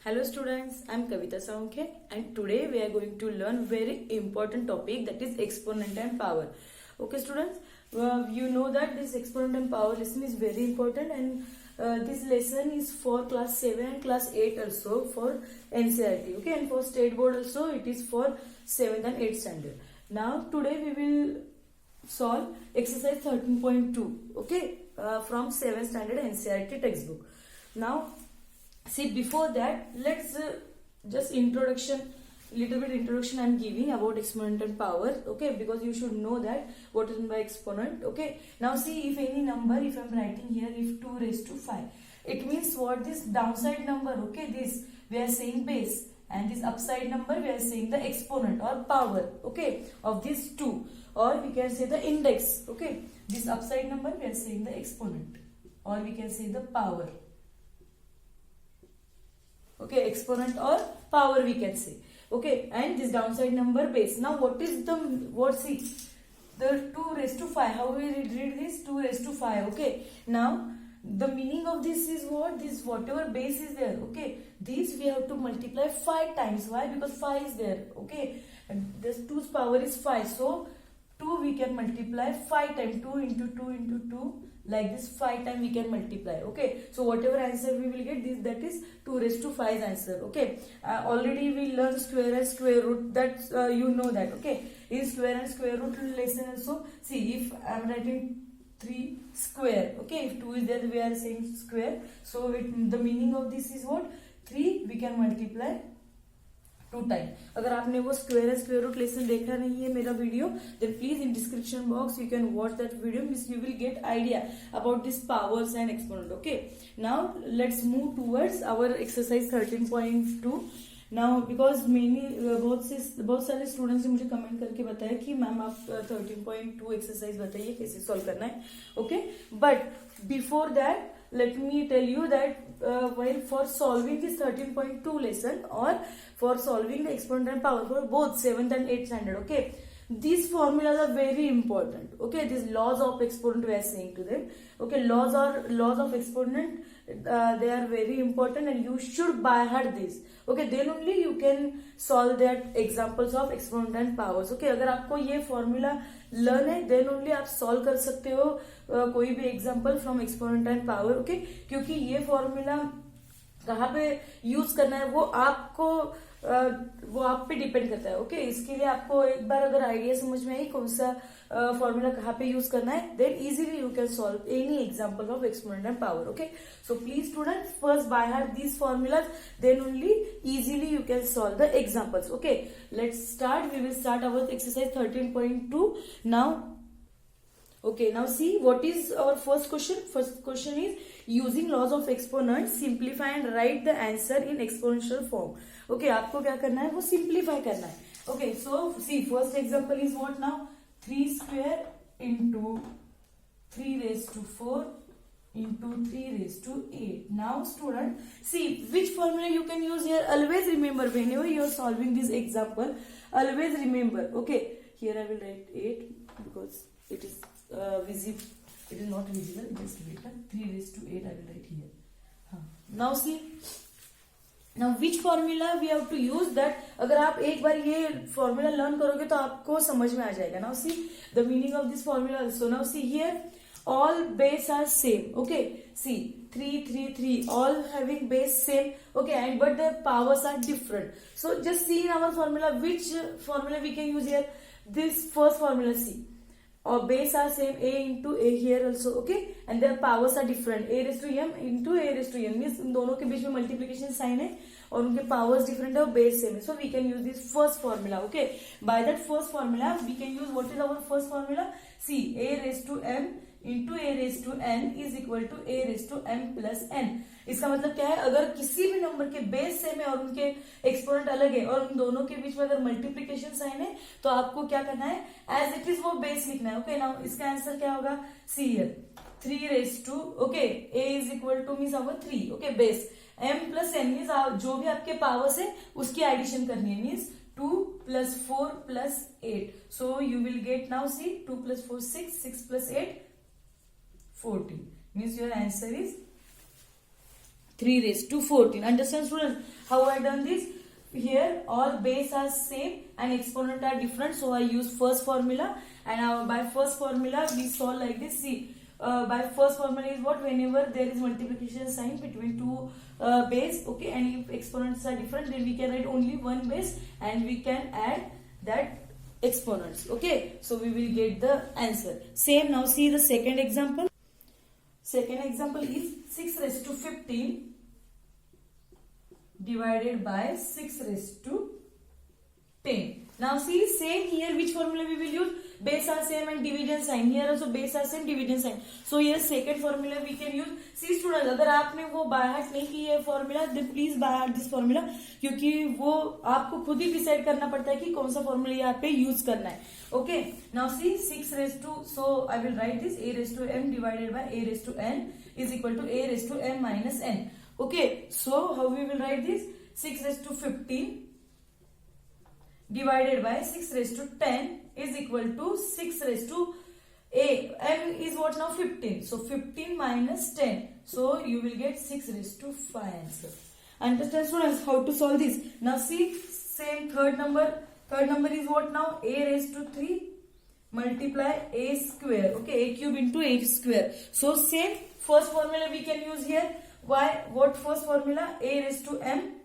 Hello students, I am Kavita Saunke and today we are going to learn very important topic, that is exponent and power. Okay students, you know that this exponent and power lesson is very important, and this lesson is for class 7 and class 8 also for NCERT. Okay, and for state board also it is for 7th and 8th standard. Now today we will solve exercise 13.2, okay, from 7th standard NCERT textbook. Now see, before that, let's just little bit introduction I'm giving about exponent and power, okay, because you should know that what is meant by exponent, okay. Now see, if any number, if I'm writing here, if 2 raised to 5, it means what? This downside number, okay, this we are saying base, and this upside number we are saying the exponent or power, okay, of these two, or we can say the index, okay. This upside number we are saying the exponent, or we can say the power. Okay, exponent or power we can say, okay, and this downside number base. Now what is see, the 2 raised to 5, how we read this? 2 raised to 5, okay. Now the meaning of this is what? This whatever base is there, okay, this we have to multiply 5 times. Why? Because 5 is there, okay, and this 2's power is 5, so 2 we can multiply 5 times, 2 into 2 into 2, like this 5 times we can multiply, okay. So whatever answer we will get, this that is 2 raised to 5 answer, okay. Already we learned square and square root, that you know that, okay. In square and square root lesson also, see, if I am writing 3 square, okay, if 2 is there we are saying square, so the meaning of this is what? 3 we can multiply 2 time. अगर आपने वो square and square root lesson देखा नहीं है मेरा video, then please in description box you can watch that video, means you will get idea about this powers and exponent. Okay, now let's move towards our exercise 13.2. Now because बहुत सारे students ने मुझे comment करके बताया कि ma'am आप 13.2 exercise बताइए कैसे सॉल्व करना है, okay. But before that let me tell you that while for solving this 13.2 lesson or for solving the exponent and power for both 7th and 8th standard, okay, these formulas are very important, okay. These laws of exponent we are saying to them, okay, laws of exponent, they are very important and you should by heart this, okay, then only you can solve that examples of exponent and powers, okay. अगर आपको ये formula learn है, then only आप solve कर सकते हो कोई भी example from exponent and power, okay. क्योंकि ये formula कहाँ पे यूज करना है वो आप पे डिपेंड करता है, ओके. इसके लिए आपको एक बार अगर आइडिया समझ में आई कौन सा फॉर्मूला कहाँ पे यूज करना है, then easily you can solve any example of exponent and power, okay. So please student first by heart these formulas, then only easily you can solve the examples, okay. Let's start. We will start our exercise 13.2 now. Okay, now see what is our first question. First question is using laws of exponents simplify and write the answer in exponential form. Okay, आपको क्या करना है? वो simplify करना है. Okay, so see first example is what now? 3 square into 3 raised to 4 into 3 raised to 8. Now student, see which formula you can use here. Always remember whenever you are solving this example, always remember. Okay, here I will write 8 because it is it is not visible, just wait. 3 raised to 8 I will write here. Now see, now which formula we have to use that. अगर आप एक बार ये formula learn करोगे तो आपको समझ में आ जाएगा. Now see the meaning of this formula also. Now see here all base are same, okay. See 3 3 3 all having base same, okay, and but the powers are different. So just see in our formula which formula we can use here. This first formula, see, or base are same, a into a here also, okay, and their powers are different. A raised to m into a raised to n means इन दोनों के बीच में multiplication sign है और उनके powers different है और base same है. So we can use this first formula, okay. By that first formula we can use, what is our first formula? See, a raised to m into a raised to n is equal to a raised to m plus n. इसका मतलब क्या है? अगर किसी भी number के base same है और उनके एक्सपोनेंट अलग है और उन दोनों के बीच में अगर मल्टीप्लिकेशन साइन है तो आपको क्या करना है? एज इट इज वो बेस लिखना है, ओके. नाउ इसका आंसर क्या होगा? See here 3 raised to, okay, a is equal to means our 3, okay, base m plus n means जो भी आपके पावर्स है उसकी एडिशन करनी है, means 2 plus 4 plus 8. So you will get now see 2 plus 4 6, 6 plus 8 14. Means your answer is 3 raised to 14. Understand students how I done this? Here all base are same and exponent are different, so I use first formula, and by first formula we solve like this. See, by first formula is what? Whenever there is multiplication sign between two base, okay, and if exponents are different, then we can write only one base and we can add that exponents. Okay, so we will get the answer. Same. Now see the second example. Second example is 6 raised to 15 divided by 6 raised to 10. Now see, same here, which formula we will use? Base are same and division sign. Here also base are same, division sign. So here second formula we can use. See students, अगर आपने वो by heart नहीं की है formula, then please by heart this formula, क्योंकि वो आपको खुद ही डिसाइड करना पड़ता है कि कौन सा formula यहाँ पे यूज करना है. Okay, now see 6 raised to, so I will write this a raised to m divided by a raised to n is equal to a raised to m minus n. Okay, so how we will write this? 6 raised to 15 divided by 6 raised to 10 is equal to 6 raised to m is what now? 15. So 15 minus 10. So you will get 6 raised to 5 answer. Understand students how to solve this? Now see, same third number. Third number is what now? A raised to 3 multiply a square. Okay, a cube into a square. So same first formula we can use here. Why? What first formula? A raised to m.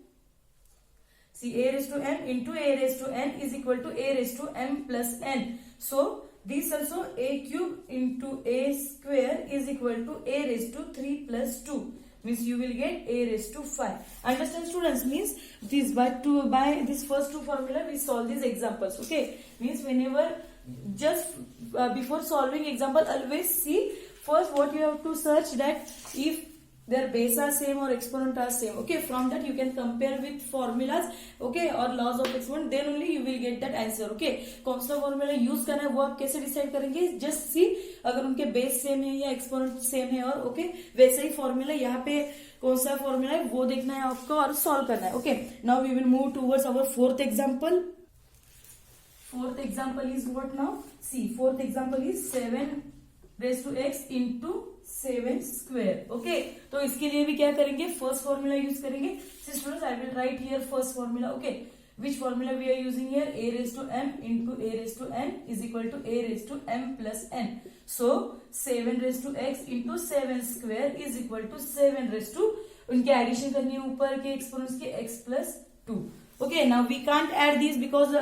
See, a raised to m into a raised to n is equal to a raised to m plus n. So this also a cube into a square is equal to a raised to 3 plus 2. Means you will get a raised to 5. Understand students? Means this by this first two formula we solve these examples. Okay, means whenever just before solving example, always see first what you have to search, that if their base are same or exponent are same. Okay, from that you can compare with formulas, okay, or laws of exponent, then only you will get that answer. Okay, कौन सा formula use करना है वो आप कैसे decide करेंगे? Just see, अगर उनके base same है या exponent same है, और okay, वैसे ही formula यहाँ पे कौन सा formula है वो देखना है आपको और solve करना है. Okay, now we will move towards our fourth example. Fourth example is what now? See, fourth example is 7 raised to x into 7 square. Okay, तो इसके लिए भी क्या करेंगे? फर्स्ट फॉर्मूला यूज करेंगे. Students, I will write here first formula. Okay, which formula we are using here? a raised to m into a raised to n is equal to a raised to m plus n. So 7 raised to x into 7 square is equal to 7 raised to, उनके addition करनी है ऊपर के exponents के x plus 2. Okay, now we can't add these because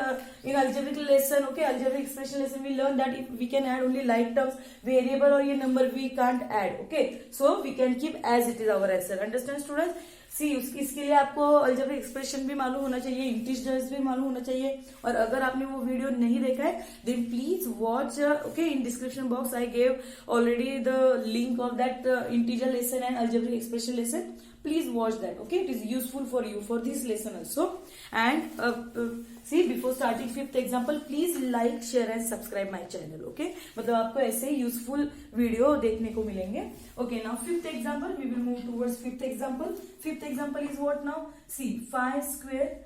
in algebraic lesson, okay, algebraic expression lesson, we learn that if we can add only like terms, variable or ये number we can't add. Okay, so we can keep as it is our answer. Understand students? See, इसके लिए आपको algebraic expression भी मालूम होना चाहिए, integers भी मालूम होना चाहिए, और अगर आपने वो वीडियो नहीं देखा है then please watch. Okay, in description box I gave already the link of that integer lesson and algebraic expression lesson. Please watch that. Okay, it is useful for you for this lesson also. And see, before starting fifth example, please like, share and subscribe my channel. Okay, मतलब आपको ऐसे useful video देखने को मिलेंगे. Okay, now fifth example, we will move towards fifth example. Fifth example is what now? See, 5 square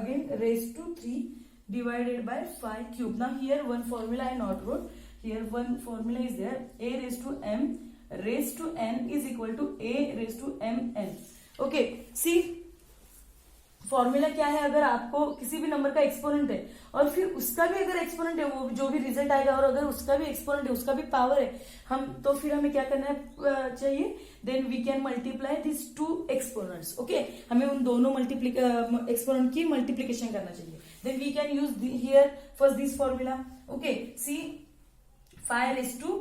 again raised to 3 divided by 5 cube. Now here one formula I not wrote. Here one formula is there. A raised to m raised to n is equal to a raised to m n. Okay, see, formula क्या है? अगर आपको किसी भी number का exponent है और फिर उसका भी अगर एक्सपोनेंट है, वो जो भी रिजल्ट आएगा, और अगर उसका भी एक्सपोनेंट है, उसका भी पावर है, हम तो फिर हमें क्या करना चाहिए? Then we can multiply this two exponents. Okay, हमें उन दोनों एक्सपोनेंट की मल्टीप्लीकेशन करना चाहिए. Then we can use here first this formula. Okay, see 5 raised to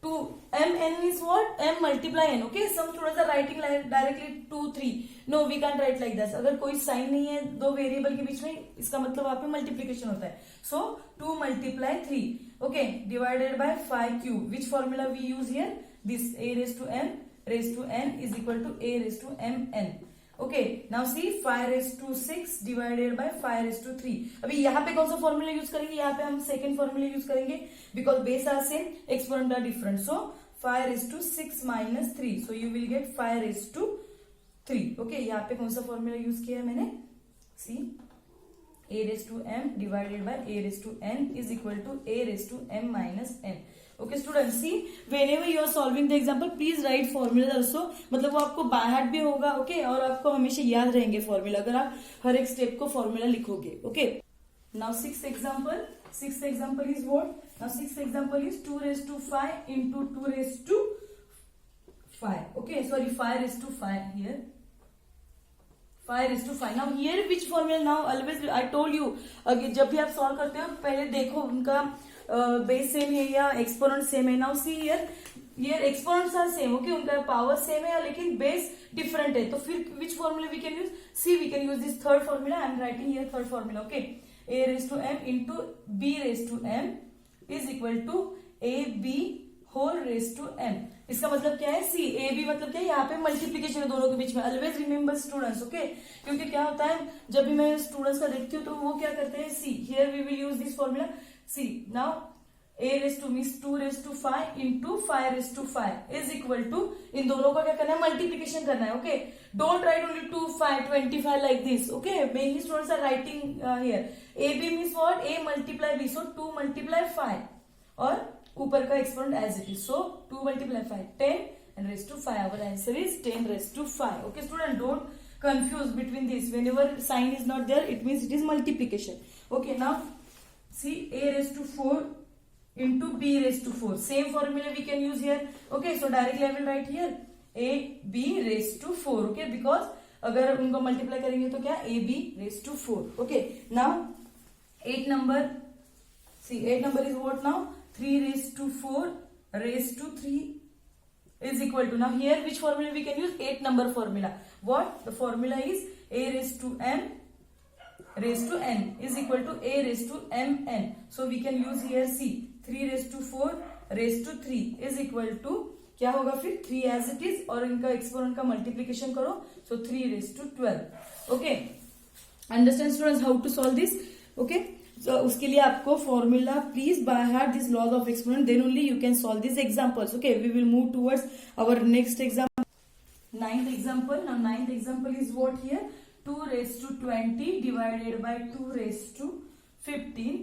2 m n is what? M multiply n. Okay, some students are writing like directly 2 3. No, we can't write like this. अगर कोई sign नहीं है दो variable के बीच में, इसका मतलब वहां पे मल्टीप्लीकेशन होता है. So 2 multiply 3. Okay, divided by 5 cube. Which formula we use here? This a raised to m raised to n is equal to a raised to m n. Okay, now see 5 raised to 6 divided by 5 raised to 3. अभी यहाँ पे कौन सा formula use करेंगे? यहाँ पे हम second formula use करेंगे because base are same, exponent are different. So 5 raised to 6 minus 3. So you will get 5 raised to 3. Okay, यहाँ पे कौन सा फॉर्मूला यूज किया है मैंने? See, a raised to m divided by a raised to n is equal to a raised to m minus n. Okay student, see whenever you are solving the example please write formulas also, मतलब वो आपको by heart भी होगा, okay और आपको हमेशा याद रहेंगे फॉर्मूला अगर आप हर एक स्टेप को फॉर्मूला लिखोगे, okay. Now sixth example is what? Now sixth example is 2 raised to 5 into 2 raised to 5, okay, sorry 5 raised to 5 here, 5 raised to 5. Now here which formula? Now always I told you, जब भी आप solve करते हो पहले देखो उनका base same है या एक्सपोनेंट सेम है. Now see here exponents are same, okay, उनका पावर सेम है लेकिन बेस डिफरेंट है, तो फिर which formula we can use? See we can use this third formula. I am writing here third formula, okay. a raised to m into b raised to m is equal to ab whole raised to m. इसका मतलब क्या है? सी A B मतलब क्या है? यहाँ पे multiplication है दोनों के बीच में. ऑलवेज रिमेम्बर स्टूडेंट्स, ओके, क्योंकि क्या होता है जब भी मैं स्टूडेंट्स का देखती हूँ तो वो क्या करते हैं, see here we will use this formula. See now a raised to means 2 raised to 5 into 5 raised to 5 is equal to, इन दोनों का क्या करना है? मल्टीप्लीकेशन करना है, okay. Don't write only 2 5 25 like this, okay. Mainly students are writing here a b means what? a multiply b, so 2 multiply 5 और ऊपर का exponent as it is, so 2 multiply 5 10 and raised to 5. Our answer is 10 raised to 5. Okay student, don't confuse between this. Whenever sign is not there it means it is multiplication. Okay, now see a raised to 4 into b raised to 4. Same formula we can use here. Okay, so directly I will write here a b raised to 4. Okay, because अगर उनको multiply करेंगे तो क्या? a b raised to 4. Okay, now 8 number. See 8 number is what now? 3 raised to 4 raised to 3 is equal to, now here which formula we can use? 8 number formula. What? The formula is a raised to m raised to n is equal to a raised to mn. So we can use here c 3 raised to 4 raised to 3 is equal to क्या होगा फिर? 3 as it is और इनका exponent का multiplication करो, so 3 raised to 12. Okay, understand students how to solve this? Okay, so उसके लिए आपको formula please by heart this laws of exponent, then only you can solve this examples. Okay, we will move towards our next example. Ninth example. Now ninth example is what here? 2 raised to 20 divided by 2 raised to 15.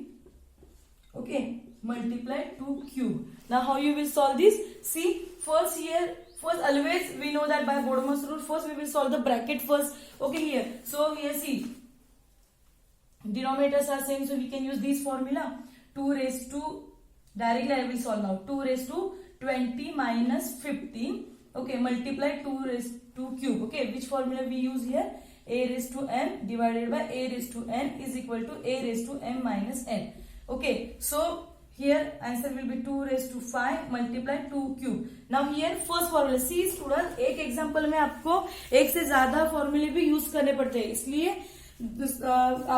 Okay, multiply 2 cube. Now how you will solve this? See, first always we know that by Bodemar's rule, first we will solve the bracket first. Okay, here. So here see, denominators are same, so we can use this formula. 2 raised to, directly I will solve now. 2 raised to 20 minus 15. Okay, multiply 2 raised to cube. Okay, which formula we use here? A raised to m divided by a raised to n is equal to a raised to m minus n. Okay, so here answer will be 2 raised to 5 multiply 2 cube. Now here first formula. See student, एक example में आपको एक से ज्यादा फॉर्मूले भी use करने पड़ते हैं, इसलिए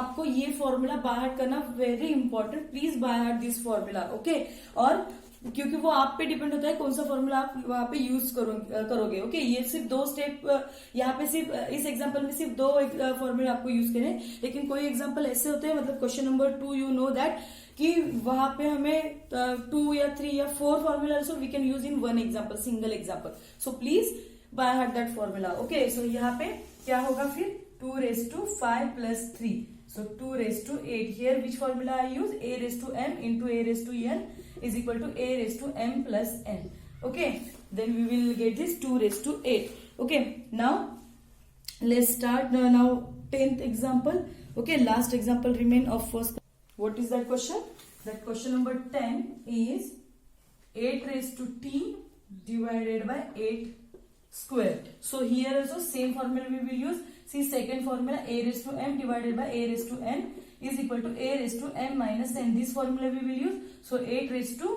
आपको ये फॉर्मूला बाय हार्ट करना very important. Please by heart this formula, okay. और क्योंकि वो आप पे डिपेंड होता है कौन सा फॉर्मूला आप वहां पे यूज करोगे. ओके, ये सिर्फ 2 स्टेप, यहाँ पे सिर्फ इस एग्जांपल में सिर्फ 2 फॉर्मूला आपको यूज करने, लेकिन कोई एग्जांपल ऐसे होते हैं, मतलब question number 2 you know that कि वहां पे हमें 2 या 3 या 4 formula also we can use in one example, single example. So please by heart that formula. Okay, so यहाँ पे क्या होगा फिर? 2 raised to 5 plus 3. So 2 raised to 8. Here which formula I use? A raised to m into a raised to n is equal to a raised to m plus n. Okay, then we will get this 2 raised to 8. Okay, now let's start now 10th example. Okay, last example remain of first. What is that question? That question number 10 is 8 raised to t divided by 8 square. So here also same formula we will use. See second formula, a raised to m divided by a raised to n is equal to a raised to m minus n. This formula we will use. So 8 raised to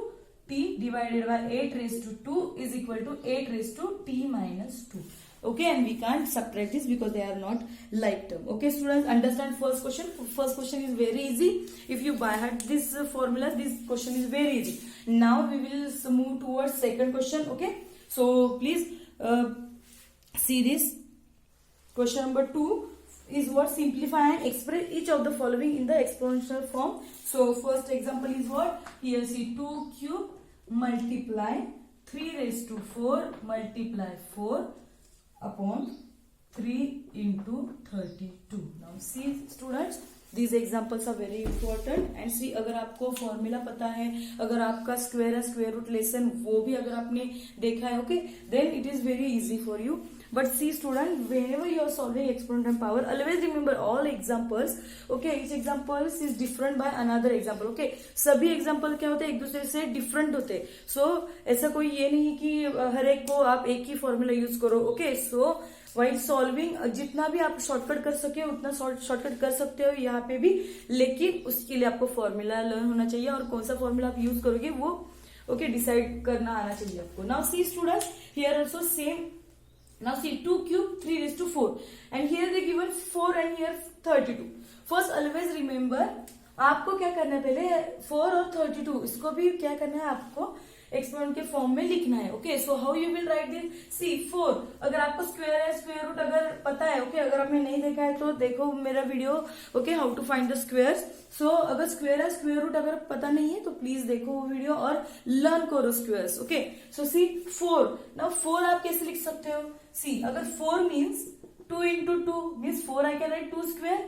t divided by 8 raised to 2 is equal to 8 raised to t minus 2. Okay, and we can't subtract this because they are not like term. Okay students, understand first question. First question is very easy. If you by heart this formula, this question is very easy. Now we will move towards second question. Okay, so please see this. Question number 2 is what? Simplify and express each of the following in the exponential form. So first example is what? Here see 2 cube multiply 3 raised to 4 multiply 4 upon 3 into 32. Now see students, these examples are very important and see, अगर आपको formula पता है, अगर आपका square square root lesson वो भी अगर आपने देखा है, okay, then it is very easy for you. But see student, whenever you are solving exponent and power, always remember all examples, okay, each example is different by another example, okay, सभी example क्या होते हैं, एक दूसरे से different होते हैं. So ऐसा कोई ये नहीं कि हर एक को आप एक ही फॉर्मूला यूज करो, okay. So while solving, जितना भी आप शॉर्टकट कर सके उतना शॉर्टकट कर सकते हो यहाँ पे भी, लेकिन उसके लिए आपको फॉर्मूला लर्न होना चाहिए और कौन सा फॉर्मूला आप यूज करोगे वो ओके डिसाइड करना आना चाहिए आपको. Now see students, here also same. Now see 2 cube 3 raised to 4 and here they given 4 and here 32. First always remember आपको क्या करना है, पहले 4 और 32 इसको भी क्या करना है, आपको एक्सपोनेंट के फॉर्म में लिखना है. Okay, so how you will write this. See 4, अगर आपको स्क्वायर है स्क्वायर रूट अगर पता है, ओके, अगर आपने नहीं देखा है तो देखो मेरा video, okay, how to find the squares. So अगर स्क्वायर है स्क्वायर रूट अगर पता नहीं है तो प्लीज देखो वो वीडियो और लर्न करो स्क्वायर्स. ओके, सो सी 4. नाउ 4 आप कैसे लिख सकते हो. सी अगर 4 means 2 into 2 means 4, I can write 2 square.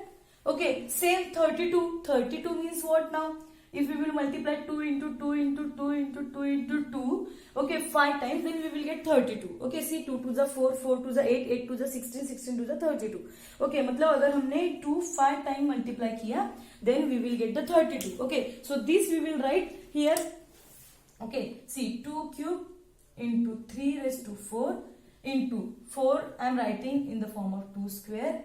Okay, same 32. 32 means what now? If we will multiply 2 into 2 into 2 into 2 into 2, okay, 5 times, then we will get 32. Okay, see 2 to the 4, 4 to the 8, 8 to the 16, 16 to the 32. Okay, मतलब अगर हमने 2 5 time multiply किया, then we will get the 32. Okay, so this we will write here. Okay, see 2 cube into 3 raised to 4 into 4 I am writing in the form of 2 square.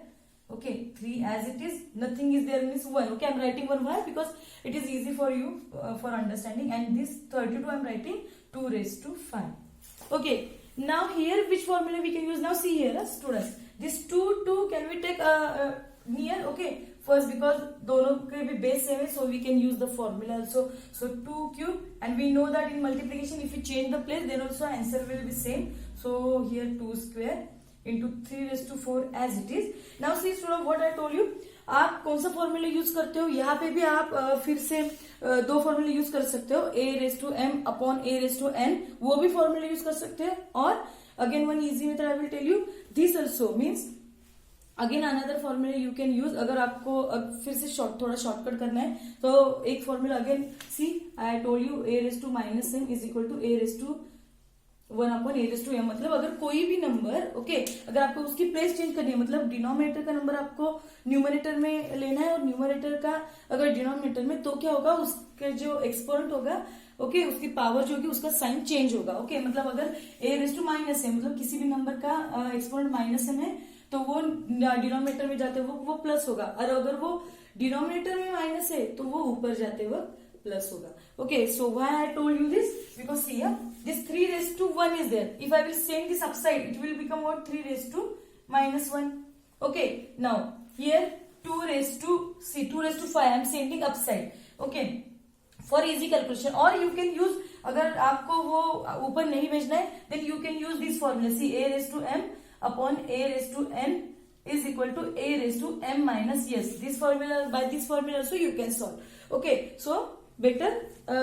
Okay, 3 as it is, nothing is there means 1. Okay, I am writing 1. Why? Because it is easy for you for understanding. And this 32 I am writing 2 raised to 5. Okay, now here which formula we can use. Now see here students, this 2 can we take near. Okay, first because दोनों के भी base same है, so we can use the formula also. So 2 cube, and we know that in multiplication if you change the place then also answer will be same. So here 2 square into 3 raised to 4 as it is. Now see student what I told you, आप कौन सा formula use करते हो. यहाँ पे भी आप फिर से दो फॉर्मूले यूज कर सकते हो, a raised to m upon a raised to n, वो भी फॉर्मूला यूज कर सकते हो. और again one easy method I will tell you, this also means again another formula you can use. अगर आपको फिर से थोड़ा शॉर्टकट करना है तो एक formula again see I told you, a raised to minus m is equal to a raised to 1 upon a raised to m. मतलब अगर कोई भी नंबर, ओके, अगर आपको उसकी प्लेस चेंज करनी है, मतलब डिनोमिनेटर का नंबर आपको न्यूमरेटर में लेना है और न्यूमरेटर का अगर डिनोमिनेटर में, तो क्या होगा, उसके जो एक्सपोनेंट होगा, ओके, उसकी पावर जो होगी उसका साइन चेंज होगा. ओके, मतलब अगर a raised to minus m मतलब किसी भी नंबर का एक्सपोनेंट माइनस m है तो वो डिनोमिनेटर में जाते वो प्लस होगा, और अगर वो डिनोमिनेटर में माइनस है तो वो ऊपर जाते वक्त प्लस होगा. Okay, so why I told you this? Because see here, this 3 raised to 1 is there. If I will send this upside, it will become what? 3 raised to minus 1. Okay, now here 2 raised to, see 2 raised to 5 I am sending upside. Okay, for easy calculation. Or you can use, अगर आपको वो ऊपर नहीं भेजना है, then you can use this formula. See a raised to m upon a raised to n is equal to a raised to m minus, yes, this formula, by this formula also you can solve. Okay, so better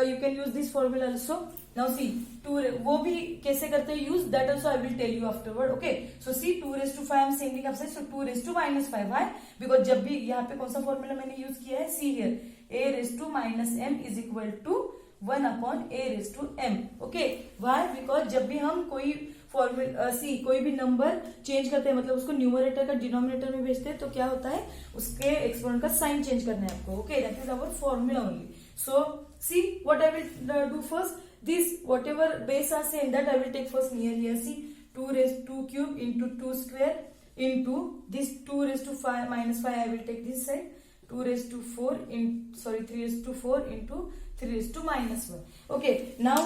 you can use this formula also. Now see 2, वो भी कैसे करते हैं use, that also I will tell you afterward. Okay, so see 2 raised to 5 I am sending upside, so 2 raised to minus 5. Why? Because जब भी यहाँ पे कौन सा फॉर्मूला मैंने यूज किया है, see here a raised to minus m is equal to 1 upon a raised to m. Okay, why? Because जब भी हम कोई फॉर्मूला कोई भी नंबर चेंज करते हैं, मतलब उसको न्यूमरेटर का डिनोमिनेटर में भेजते हैं, तो क्या होता है, उसके एक्सपोनेंट का साइन चेंज करना है आपको. Okay, that is our formula only. So see what I will do first. This whatever base are same, that I will take first near here. See 2 raised to 2 cube into 2 square into this 2 raised to 5 minus 5 I will take this side. 2 raised to 4 in 3 raised to 4 into 3 raised to minus 1. Okay, now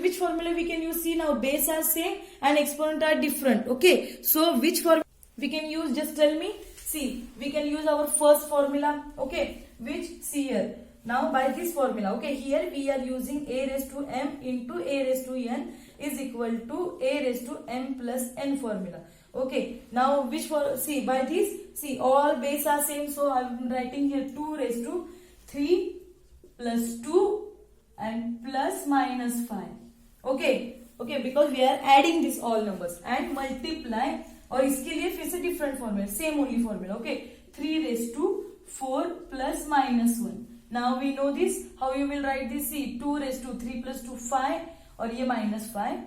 which formula we can use? See now base are same and exponent are different. Okay, so which formula we can use? Just tell me. See, we can use our first formula. Okay, which, see here. Now by this formula, okay, here we are using a raised to m into a raised to n is equal to a raised to m plus n formula. Okay, now which for, see by this, see all base are same, so I am writing here 2 raised to 3 plus 2 and plus minus 5. Okay, okay, because we are adding this all numbers and multiply और इसके लिए फिर से different formula, same only formula, okay, 3^4 plus -1. Now we know this, how you will write this, see 2^3 + 2 5 और ये -5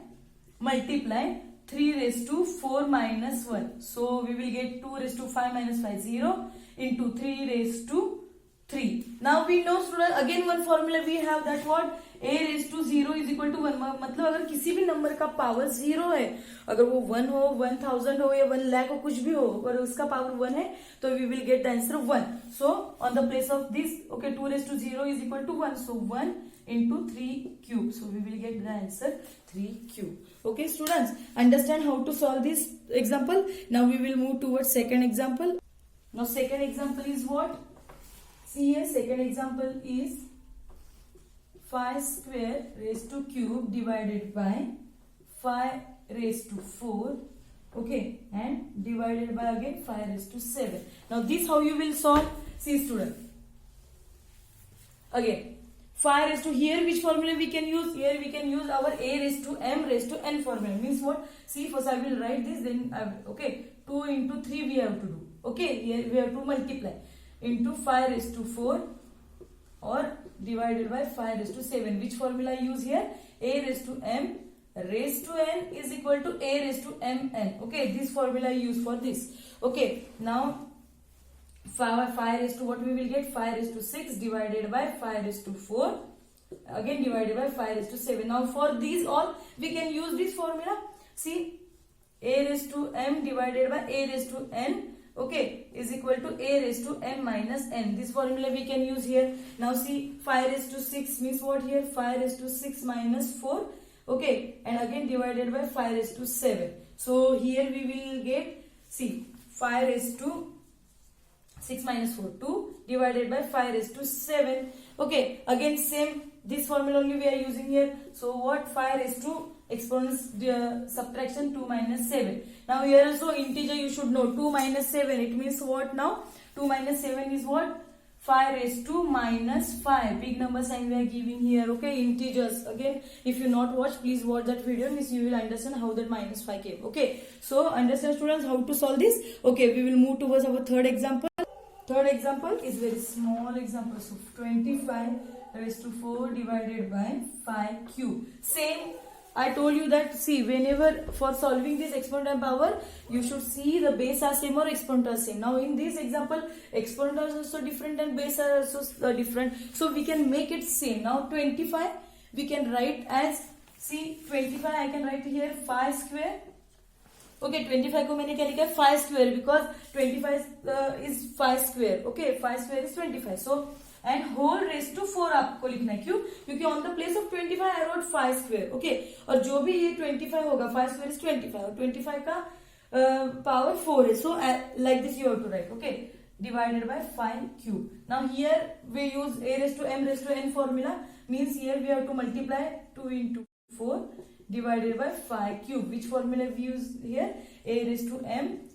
multiply 3^4 -1. So we will get 2^5 - 5 0 into 3^3. Now we know student again one formula we have, that what, a⁻0 is equal to 1. मतलब अगर किसी भी number का power 0 है, अगर वो 1 हो, 1000 हो या 1 लाख हो, कुछ भी हो, और उसका पावर 1 है, तो we will get the answer 1. So on the place of this, okay, 2^0 is equal to 1. So 1 into 3 cube. So we will get the answer 3 cube. Okay students, understand how to solve this example. Now we will move towards second example. Now second example is what? See here, second example is 5^² cube divided by 5^4, okay, and divided by again 5^7. Now this how you will solve? See student, again 5 here which formula we can use? Here we can use our a⁻m⁴n formula. Means what? See, first I will write this, then okay, 2 into 3 we have to do, okay, here we have to multiply into 5^4 or divided by 5^7. Which formula I use here? a⁻m⁴n is equal to a⁻mn. Okay, this formula I use for this. Okay, now 5 what we will get? 5^6 divided by 5^4 again divided by 5^7. Now for these all we can use this formula. See, a⁻m divided by a⁻n, okay, is equal to a⁻m-n. This formula we can use here. Now see, 5^6 means what here? 5^6 minus 4, okay, and again divided by 5^7. So here we will get, see, 5^6 minus 4, 2 divided by 5^7. Okay, again same, this formula only we are using here. So what? 5 exponent subtraction 2 minus 7. Now here also integer you should know, 2 minus 7, it means what now? 2 minus 7 is what? 5^-5. Big number sign we are giving here, okay, integers. Again, if you not watch, please watch that video, means you will understand how that -5 came. Okay, so understand students how to solve this. Okay, we will move towards our third example. Third example is very small example. So 25^4 divided by 5 cube. Same, I told you that, see, whenever for solving this exponent and power, you should see the base are same or exponent are same. Now in this example, exponent are also different and base are also different. So we can make it same. Now 25 we can write as, see, 25 I can write here 5². Okay, 25 को मैंने क्या लिखा है? 5², because 25 is 5². Okay, 5² is 25. So and whole raised to 4 आपको लिखना है. क्यों? क्योंकि on the place of 25 I wrote 5². Okay, और जो भी ये 25 होगा, 5² is 25 और 25 का power 4 है. So like this you have to write. Okay, divided by 5 cube. Now here we use a⁻m⁴n formula. Means here we have to multiply 2 into 4 divided by 5 cube. Which formula we use here? a⁻m⁴n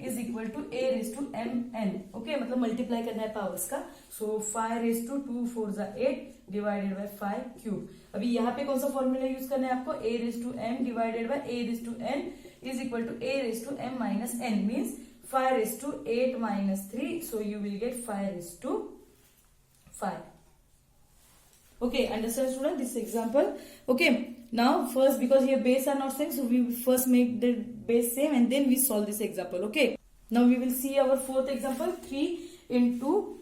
is equal to a⁻mn. Okay, मतलब multiply करना है powers का. So 5^2 4 8 divided by 5 cube. अभी यहाँ पे कौन सा formula use करना है आपको? a⁻m divided by a⁻n is equal to a⁻m-n. means 5^8 minus 3. So you will get 5^5. Okay, understand student this example? Okay, now first, because here base are not same, so we will first make the base same and then we solve this example. Okay, now we will see our fourth example. 3 into,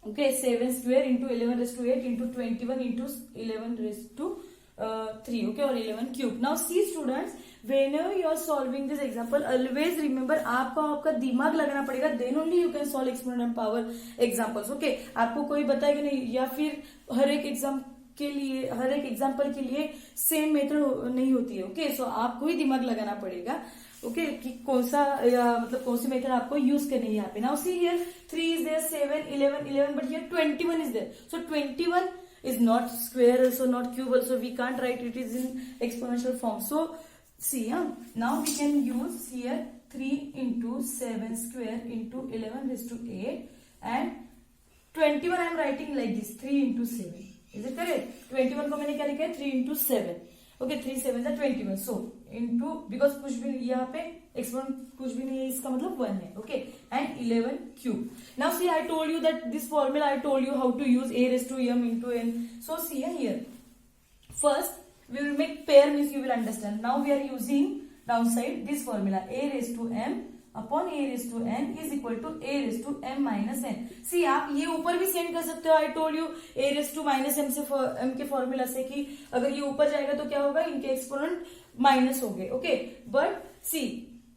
okay, 7² into 11^8 into 21 into 11^3, okay, or 11 cube. Now see students, whenever you are solving this example, always remember आपको आपका दिमाग लगाना पड़ेगा, then only you can solve exponent and power examples. Okay, आपको कोई बताएगा नहीं, या फिर हर एक एग्जाम्पल के लिए सेम मेथड नहीं होती है. ओके, सो आपको ही दिमाग लगाना पड़ेगा. ओके, कि कौन सा मतलब कौन सी मेथड आपको यूज करनी है यहाँ पे. Now see here 3 is there, 7 11 but here 21 is there. So 21 is not square also, not cube also, we can't write it is in exponential form. So see, now we can use here 3 into 7² into 11^8 and 21 I am writing like this, 3 into 7. Is it correct? 21 को मैंने क्या लिखा है? 3 into 7. Okay, 3 7 21. So into, because कुछ भी यहाँ पे exponent कुछ भी नहीं है, इसका मतलब 1 है. Okay, and 11 cube. Now see I told you that this formula I told you how to use a raised to m into n. So see here, first we will make pair, means you will understand. Now we are using downside this formula, a raised to m upon a raised to n is equal to a raised to m minus n. See, आप ये ऊपर भी send कर सकते हो. आई told you a raised to minus m से m के formula से कि अगर ये ऊपर जाएगा तो क्या होगा, इनके एक्सपोनेंट माइनस हो गए. ओके, बट सी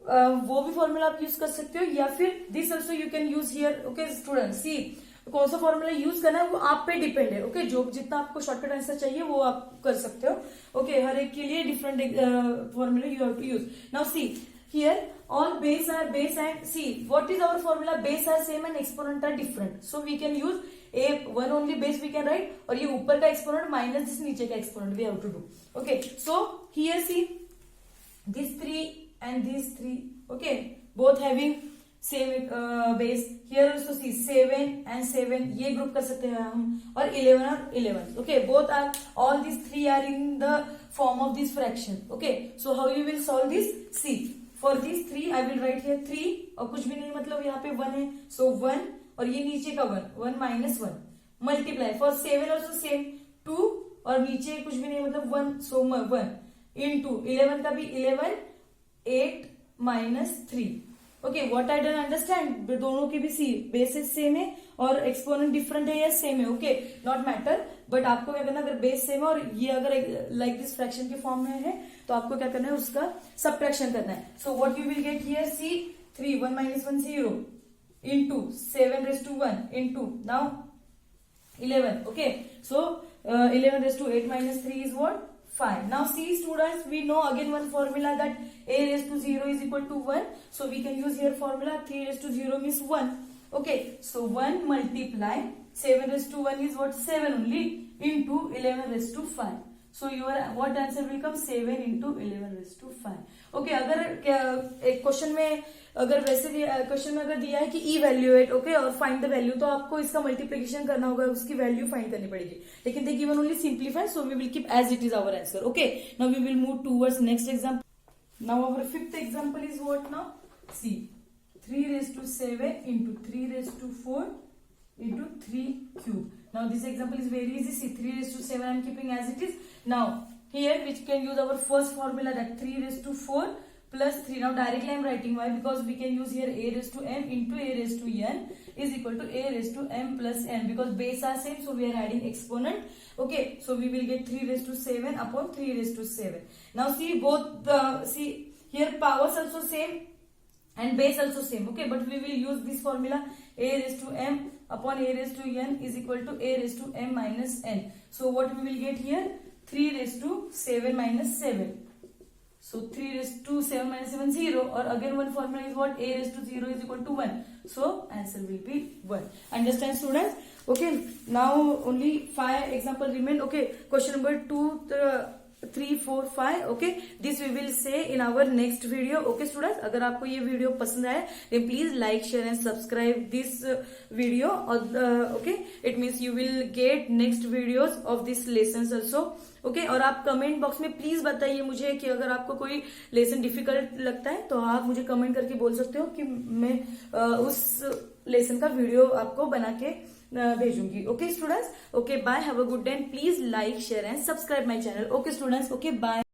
वो भी फॉर्मूला आप यूज कर सकते हो, या फिर this also you can use here. Okay student, see कौन सा फॉर्मूला यूज करना है वो आप पे डिपेंड है. ओके, जो जितना आपको शॉर्टकट आंसर चाहिए वो आप कर सकते हो. ओके, हर एक के लिए different formula you have to use. Now see here all base are base, and see what is our formula, base are same and exponent are different, so we can use a one only base we can write, और ये ऊपर का exponent minus this नीचे का exponent we have to do. Okay, so here see these 3 and these 3, okay, both having same base. Here also see 7 and 7, ये group कर सकते हैं हम, और 11 और 11. Okay, both are, all these 3 are in the form of this fraction. Okay, so how you will solve this? See, for these 3 I will write here 3, और कुछ भी नहीं, मतलब यहाँ पे 1 है, so 1, और ये नीचे का 1 minus 1 multiply. For 7 also same 2, और नीचे कुछ भी नहीं, मतलब 1, so 1 into 11 का भी 11, 8 minus 3. Okay, what I don't understand, दोनों की भी सी बेसिस सेम है और एक्सपोनेंट डिफरेंट है या सेम है. ओके, नॉट मैटर, बट आपको क्या करना, अगर बेस सेम है और ये अगर लाइक दिस फ्रैक्शन के फॉर्म में है तो आपको क्या करना है, उसका सब्ट्रैक्शन करना है. So what you will get here, see 3 1 minus 1 0 into 7 raised to 1 into now 11. Okay, so 11 raised to 8 minus 3 is what, 5. Now see students, we know again one formula that a raised to 0 is equal to 1. So we can use here formula 3 raised to 0 means 1. Okay, so 1 multiply 7 raised to 1 is what, 7 only, into 11 raised to 5. So your what answer will come, 7 into 11 raised to 5. Okay, अगर एक question में अगर वैसे question में अगर दिया है कि इवैल्यूएट, ओके, और फाइंड द वैल्यू, तो आपको इसका मल्टीप्लिकेशन करना होगा, उसकी वैल्यू फाइंड करनी पड़ेगी. लेकिन they given only simplify, so we will keep as it is our answer. Okay, now we will move towards next example. Now our fifth example is what, now see 3 raised to 7 into 3 raised to 4 into 3 cube. Now this example is very easy. See, 3 raised to 7 I am keeping as it is. Now here we can use our first formula, that 3 raised to 4 plus 3. Now directly I am writing, why? Because we can use here a raised to m into a raised to n is equal to a raised to m plus n, because base are same, so we are adding exponent. Okay, so we will get 3 raised to 7 upon 3 raised to 7. Now see both, see here powers also same and base also same. Okay, but we will use this formula, a raised to m upon a raised to n is equal to a raised to m minus n. So what we will get here, 3 raised to 7 minus 7. So 3 raised to 7 minus 7 0, or again one formula is what, a raised to 0 is equal to 1. So answer will be 1. Understand students? Okay, now only 5 example remain. Okay, question number 2 3 4 5. Okay, this we will say in our next video. Okay students, अगर आपको ये video पसंद आए then please like share and subscribe this video. Okay, it means you will get next videos of this lesson also. Okay, और आप comment box में please बताइए मुझे कि अगर आपको कोई लेसन डिफिकल्ट लगता है तो आप मुझे कमेंट करके बोल सकते हो कि मैं उस लेसन का वीडियो आपको बना के भेजूंगी. Okay students, okay bye, have a good day, please like share and subscribe my channel. Okay students, okay bye.